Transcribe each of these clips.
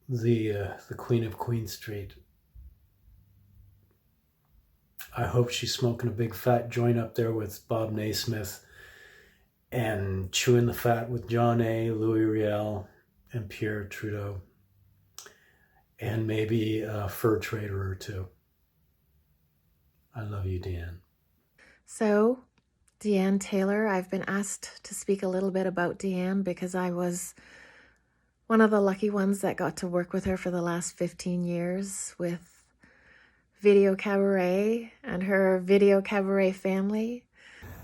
the Queen of Queen Street. I hope she's smoking a big fat joint up there with Bob Naismith and chewing the fat with John A., Louis Riel, and Pierre Trudeau, and maybe a fur trader or two. I love you, Deanne. So, Deanne Taylor, I've been asked to speak a little bit about Deanne because I was one of the lucky ones that got to work with her for the last 15 years with Videocabaret and her Videocabaret family.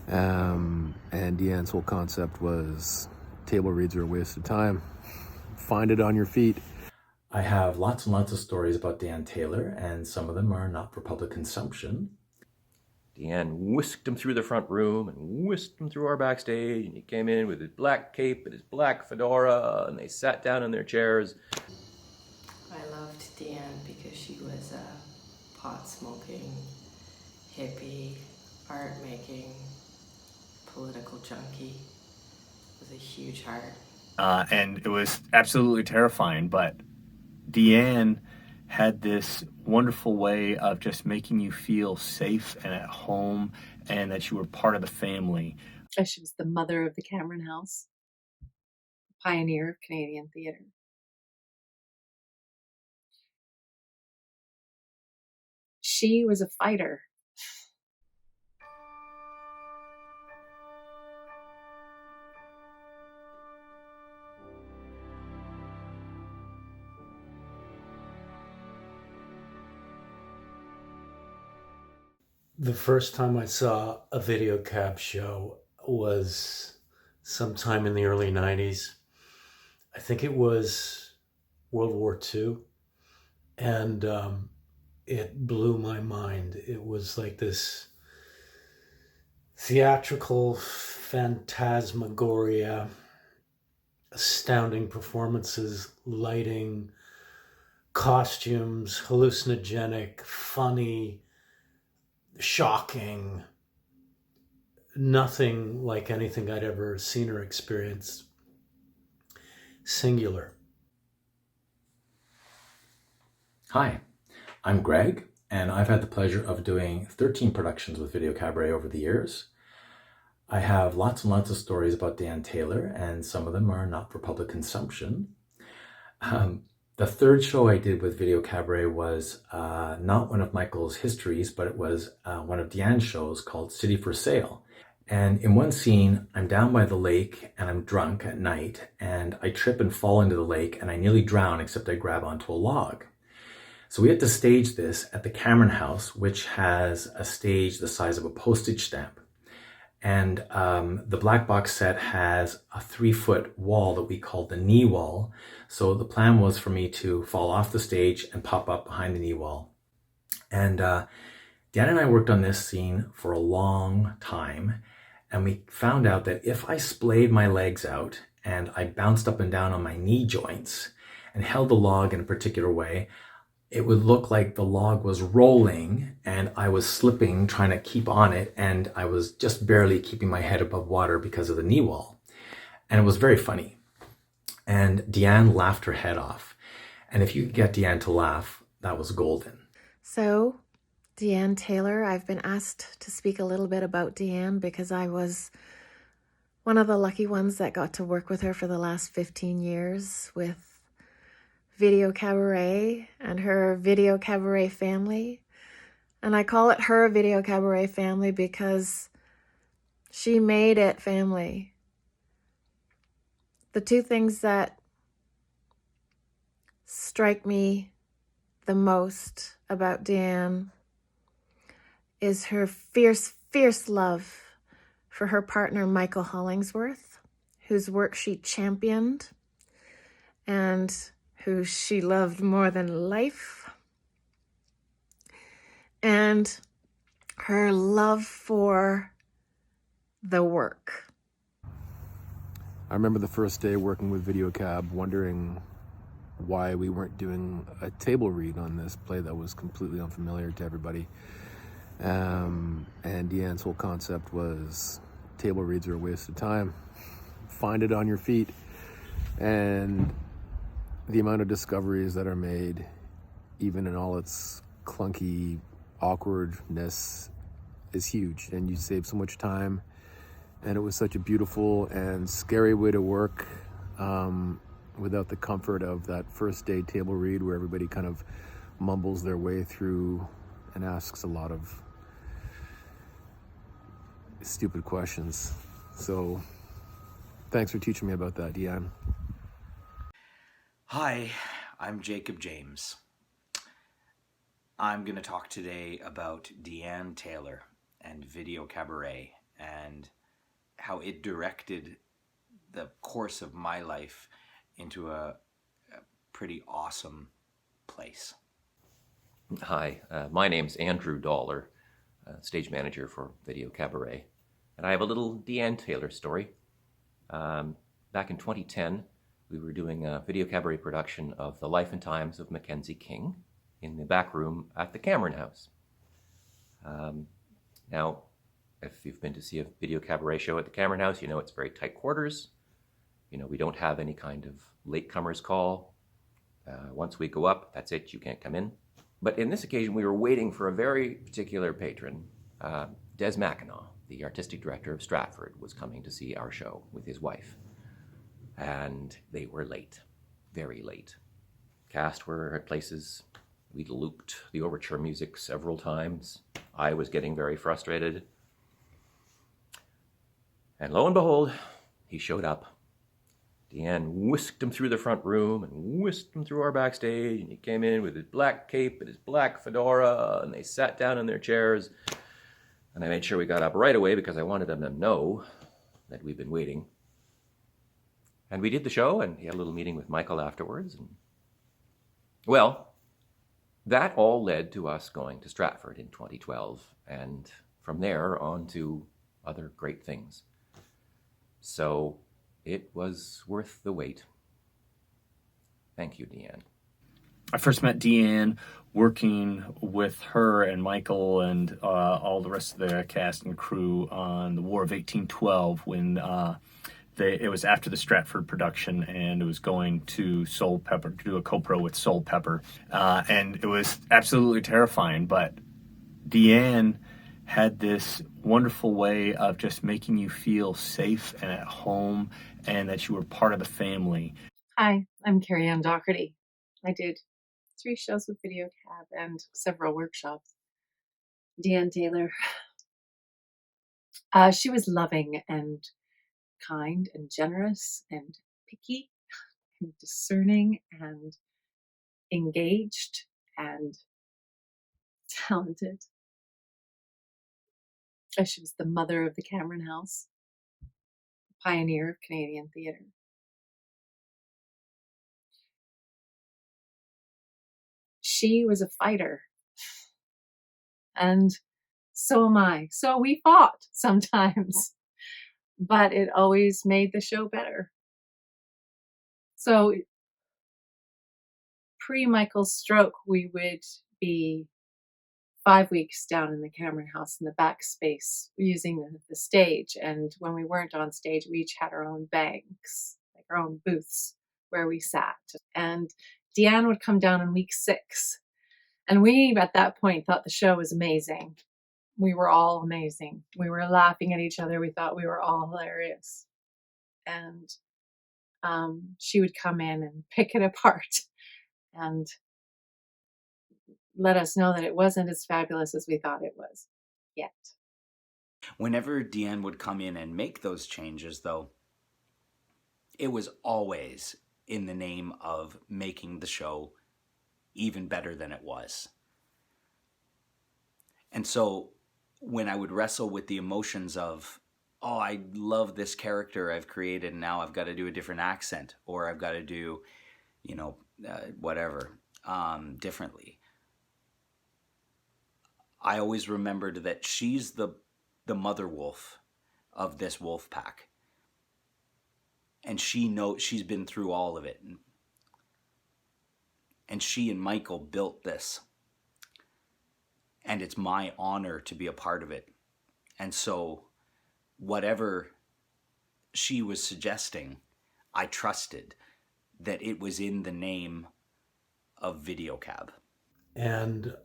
And Deanne's whole concept was table reads are a waste of time. Find it on your feet. I have lots and lots of stories about Deanne Taylor, and some of them are not for public consumption. Deanne whisked him through the front room and whisked him through our backstage, and he came in with his black cape and his black fedora, and they sat down in their chairs. I loved Deanne because she was a pot-smoking, hippie, art-making, political junkie with a huge heart. And it was absolutely terrifying, but Deanne had this wonderful way of just making you feel safe and at home and that you were part of the family. She was the mother of the Cameron House, pioneer of Canadian theatre. She was a fighter. The first time I saw a video cab show was sometime in the early 90s. I think it was World War II. And it blew my mind. It was like this theatrical phantasmagoria, astounding performances, lighting, costumes, hallucinogenic, funny, shocking, nothing like anything I'd ever seen or experienced. Singular. Hi, I'm Greg, and I've had the pleasure of doing 13 productions with Videocabaret over the years. I have lots and lots of stories about Deanne Taylor, and some of them are not for public consumption. The third show I did with Videocabaret was not one of Michael's histories, but it was one of Deanne's shows called City for Sale. And in one scene, I'm down by the lake and I'm drunk at night, and I trip and fall into the lake and I nearly drown, except I grab onto a log. So we had to stage this at the Cameron House, which has a stage the size of a postage stamp. And the black box set has a 3-foot wall that we called the knee wall. So the plan was for me to fall off the stage and pop up behind the knee wall. And Dan and I worked on this scene for a long time. And we found out that if I splayed my legs out and I bounced up and down on my knee joints and held the log in a particular way, it would look like the log was rolling and I was slipping, trying to keep on it, and I was just barely keeping my head above water because of the knee wall. And it was very funny. And Deanne laughed her head off. And if you could get Deanne to laugh, that was golden. So, Deanne Taylor, I've been asked to speak a little bit about Deanne because I was one of the lucky ones that got to work with her for the last 15 years with Videocabaret and her Videocabaret family. And I call it her Videocabaret family because she made it family. The two things that strike me the most about Deanne is her fierce, fierce love for her partner, Michael Hollingsworth, whose work she championed and who she loved more than life, and her love for the work. I remember the first day working with Videocab, wondering why we weren't doing a table read on this play that was completely unfamiliar to everybody. And Deanne's whole concept was table reads are a waste of time. Find it on your feet. And the amount of discoveries that are made, even in all its clunky awkwardness, is huge, and you save so much time. And it was such a beautiful and scary way to work, without the comfort of that first day table read where everybody kind of mumbles their way through and asks a lot of stupid questions. So thanks for teaching me about that, Deanne. Hi, I'm Jacob James. I'm going to talk today about Deanne Taylor and Videocabaret and how it directed the course of my life into a pretty awesome place. Hi, my name's Andrew Dollar, stage manager for Videocabaret, and I have a little Deanne Taylor story. Back in 2010, we were doing a Videocabaret production of The Life and Times of Mackenzie King in the back room at the Cameron House. Now, if you've been to see a Videocabaret show at the Cameron House, you know it's very tight quarters. You know, we don't have any kind of latecomers call. Once we go up, that's it, you can't come in. But in this occasion, we were waiting for a very particular patron. Des Mackinac, the artistic director of Stratford, was coming to see our show with his wife. And they were late, very late. Cast were at places. We looped the overture music several times. I was getting very frustrated. And lo and behold, he showed up. Deanne whisked him through the front room and whisked him through our backstage, and he came in with his black cape and his black fedora, and they sat down in their chairs. And I made sure we got up right away because I wanted them to know that we've been waiting. And we did the show, and he had a little meeting with Michael afterwards. And well, that all led to us going to Stratford in 2012, and from there on to other great things. So it was worth the wait. Thank you, Deanne. I first met Deanne working with her and Michael and all the rest of the cast and crew on the War of 1812 when it was after the Stratford production, and it was going to Soul Pepper, to do a co-pro with Soul Pepper. And it was absolutely terrifying, but Deanne had this wonderful way of just making you feel safe and at home and that you were part of the family. Hi, I'm Kerry Doherty. I did 3 shows with Videocab and several workshops. Deanne Taylor. She was loving and kind and generous and picky and discerning and engaged and talented. She was the mother of the Cameron House, pioneer of Canadian theatre. She was a fighter, and so am I. So we fought sometimes, but it always made the show better. So pre-Michael's stroke, we would be 5 weeks down in the Cameron House in the back space using the stage. And when we weren't on stage, we each had our own banks, like our own booths where we sat. And Deanne would come down in week 6. And we, at that point, thought the show was amazing. We were all amazing. We were laughing at each other. We thought we were all hilarious. And she would come in and pick it apart and let us know that it wasn't as fabulous as we thought it was yet. Whenever Deanne would come in and make those changes, though, it was always in the name of making the show even better than it was. And so when I would wrestle with the emotions of, oh, I love this character I've created, and now I've got to do a different accent, or I've got to do, whatever, differently. I always remembered that she's the mother wolf of this wolf pack. And she's been through all of it. And she and Michael built this. And it's my honor to be a part of it. And so whatever she was suggesting, I trusted that it was in the name of Videocab. And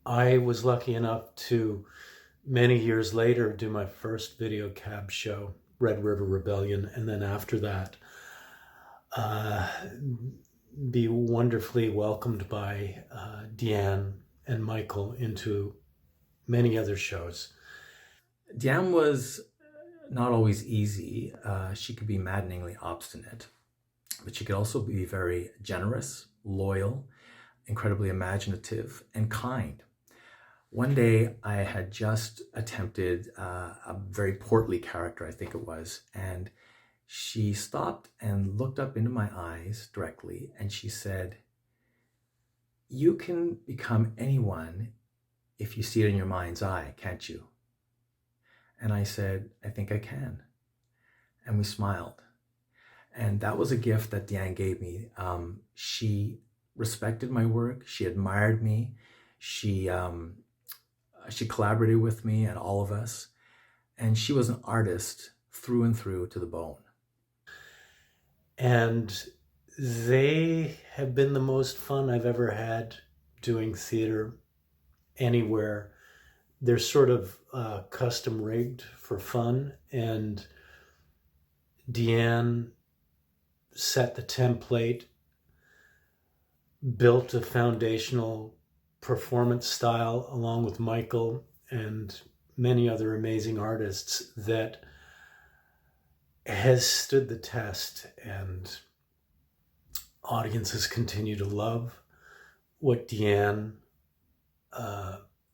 I was lucky enough to, many years later, do my first video cab show, Red River Rebellion, and then after that, be wonderfully welcomed by Deanne and Michael into many other shows. Deanne was not always easy. She could be maddeningly obstinate, but she could also be very generous, loyal, incredibly imaginative, and kind. One day I had just attempted a very portly character, I think it was, and she stopped and looked up into my eyes directly, and she said, "You can become anyone if you see it in your mind's eye, can't you?" And I said, "I think I can." And we smiled. And that was a gift that Deanne gave me. She respected my work. She admired me. She collaborated with me and all of us. And she was an artist through and through to the bone. And they have been the most fun I've ever had doing theater anywhere. They're sort of custom rigged for fun, and Deanne set the template, built a foundational performance style along with Michael and many other amazing artists that has stood the test, and audiences continue to love what Deanne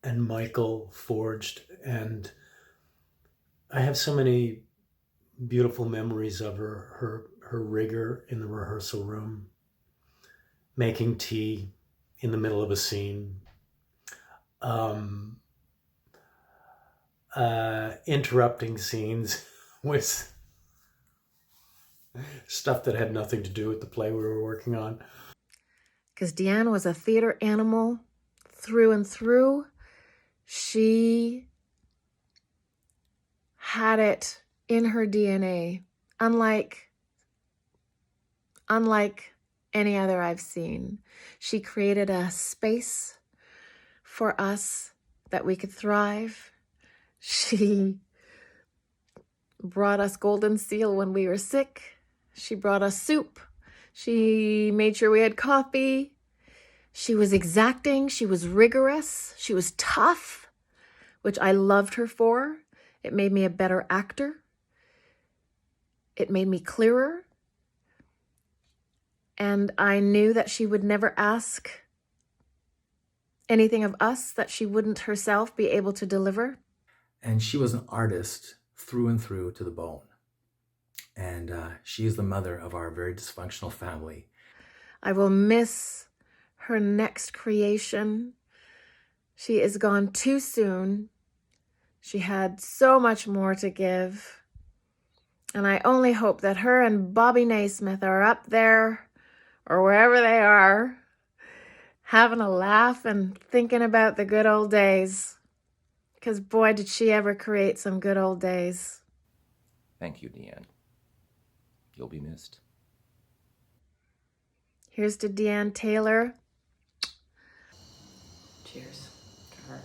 and Michael forged. And I have so many beautiful memories of her rigor in the rehearsal room, making tea in the middle of a scene, interrupting scenes with stuff that had nothing to do with the play we were working on. Because Deanne was a theater animal through and through. She had it in her DNA, unlike any other I've seen. She created a space for us that we could thrive. She brought us golden seal when we were sick. She brought us soup. She made sure we had coffee. She was exacting. She was rigorous. She was tough, which I loved her for. It made me a better actor. It made me clearer. And I knew that she would never ask anything of us that she wouldn't herself be able to deliver. And she was an artist through and through to the bone. And she is the mother of our very dysfunctional family. I will miss her next creation. She is gone too soon. She had so much more to give. And I only hope that her and Bobby Naismith are up there, or wherever they are, having a laugh and thinking about the good old days. Because boy, did she ever create some good old days. Thank you, Deanne. You'll be missed. Here's to Deanne Taylor. Cheers to her.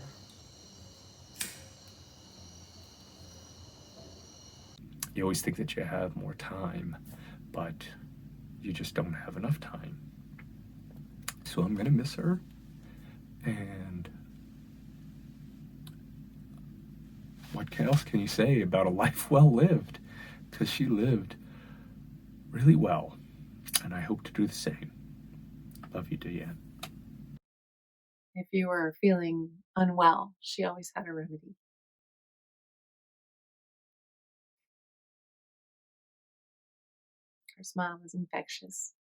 You always think that you have more time, but you just don't have enough time. So I'm gonna miss her, and what else can you say about a life well lived? Because she lived really well, and I hope to do the same. Love you, Deanne. If you were feeling unwell, she always had a remedy. Her smile was infectious.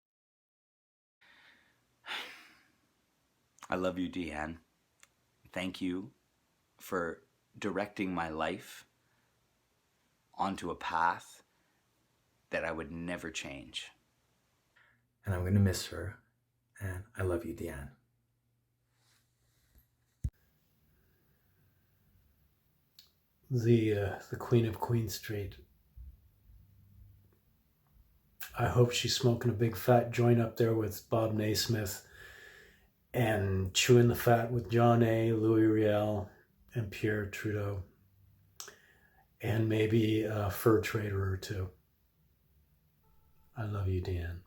I love you, Deanne. Thank you for directing my life onto a path that I would never change. And I'm going to miss her. And I love you, Deanne. The Queen of Queen Street. I hope she's smoking a big fat joint up there with Bob Naismith and chewing the fat with John A., Louis Riel, and Pierre Trudeau, and maybe a fur trader or two. I love you, Deanne.